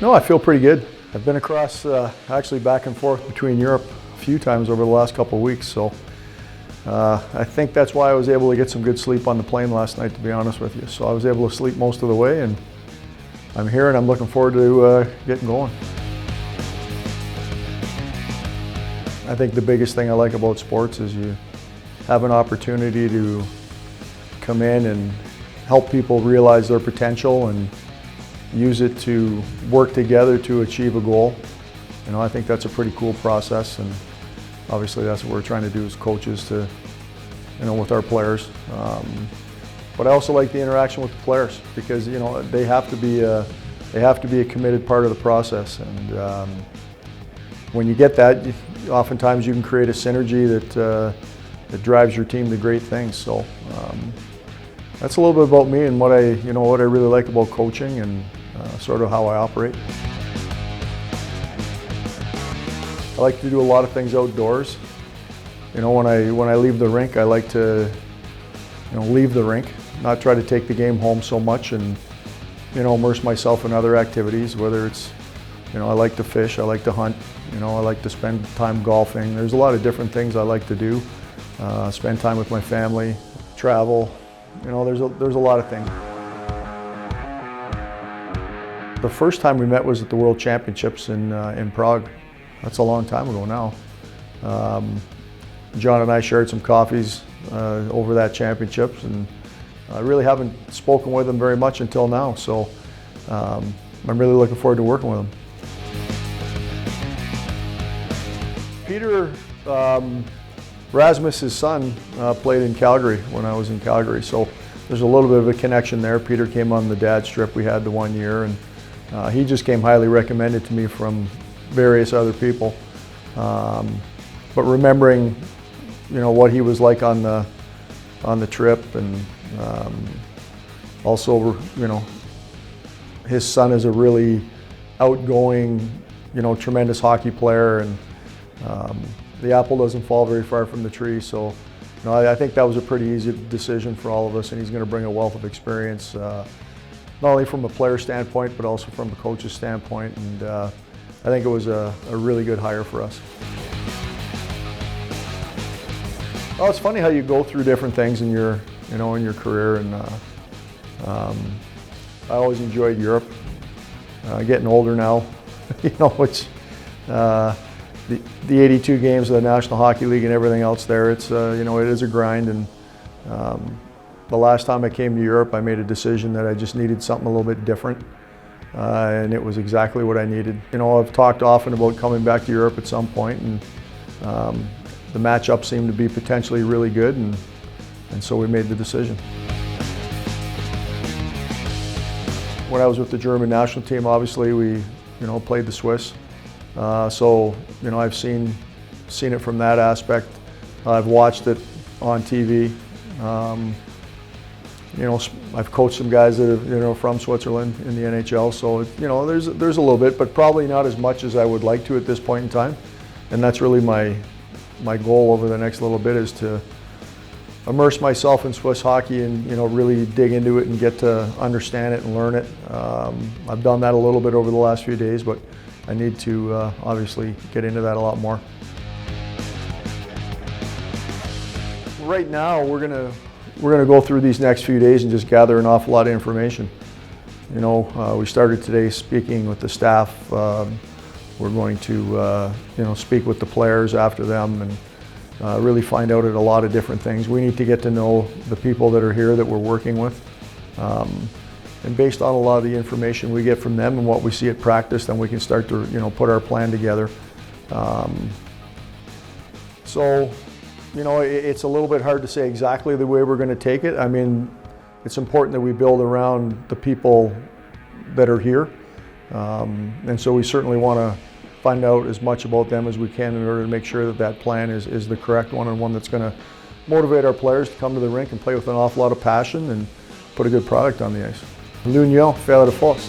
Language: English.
No, I feel pretty good. I've been across, actually back and forth between Europe a few times over the last couple of weeks, so I think that's why I was able to get some good sleep on the plane last night, to be honest with you. So I was able to sleep most of the way, and I'm here and I'm looking forward to getting going. I think the biggest thing I like about sports is you have an opportunity to come in and help people realize their potential and use it to work together to achieve a goal. You know, I think that's a pretty cool process, and obviously that's what we're trying to do as coaches to, you know, with our players. But I also like the interaction with the players because, you know, they have to be a committed part of the process, and when you get that, oftentimes you can create a synergy that drives your team to great things. So that's a little bit about me and what I really like about coaching and sort of how I operate. I like to do a lot of things outdoors. You know, when I leave the rink, I like to, you know, leave the rink, not try to take the game home so much, and, you know, immerse myself in other activities, whether it's, you know, I like to fish, I like to hunt, you know, I like to spend time golfing. There's a lot of different things I like to do. Spend time with my family, travel, you know, there's a lot of things. The first time we met was at the World Championships in Prague. That's a long time ago now. John and I shared some coffees over that championships, and I really haven't spoken with him very much until now, so I'm really looking forward to working with him. Peter, Rasmus, his son, played in Calgary when I was in Calgary, so there's a little bit of a connection there. Peter came on the dad's trip we had the 1 year, and he just came highly recommended to me from various other people. But remembering, you know, what he was like on the trip, and also, you know, his son is a really outgoing, you know, tremendous hockey player, and the apple doesn't fall very far from the tree. So, you know, I think that was a pretty easy decision for all of us, and he's going to bring a wealth of experience, not only from a player standpoint, but also from a coach's standpoint. And I think it was a really good hire for us. Well, it's funny how you go through different things in your career, and I always enjoyed Europe. Getting older now, you know, it's the 82 games of the National Hockey League and everything else there. It's you know, it is a grind, and the last time I came to Europe, I made a decision that I just needed something a little bit different, and it was exactly what I needed. You know, I've talked often about coming back to Europe at some point, and the matchup seemed to be potentially really good, and so we made the decision. When I was with the German national team, obviously we, you know, played the Swiss, so, you know, I've seen it from that aspect. I've watched it on TV. You know, I've coached some guys that are, you know, from Switzerland in the NHL, so, you know, there's a little bit, but probably not as much as I would like to at this point in time. And that's really my goal over the next little bit, is to immerse myself in Swiss hockey and, you know, really dig into it and get to understand it and learn it. I've done that a little bit over the last few days, but I need to obviously get into that a lot more. Right now, we're gonna go through these next few days and just gather an awful lot of information. You know, we started today speaking with the staff. We're going to, you know, speak with the players after them, and really find out a lot of different things. We need to get to know the people that are here that we're working with. And based on a lot of the information we get from them and what we see at practice, then we can start to, you know, put our plan together. So, you know, it's a little bit hard to say exactly the way we're going to take it. I mean, it's important that we build around the people that are here. And so we certainly want to find out as much about them as we can in order to make sure that that plan is the correct one, and one that's going to motivate our players to come to the rink and play with an awful lot of passion and put a good product on the ice. L'union fait la force.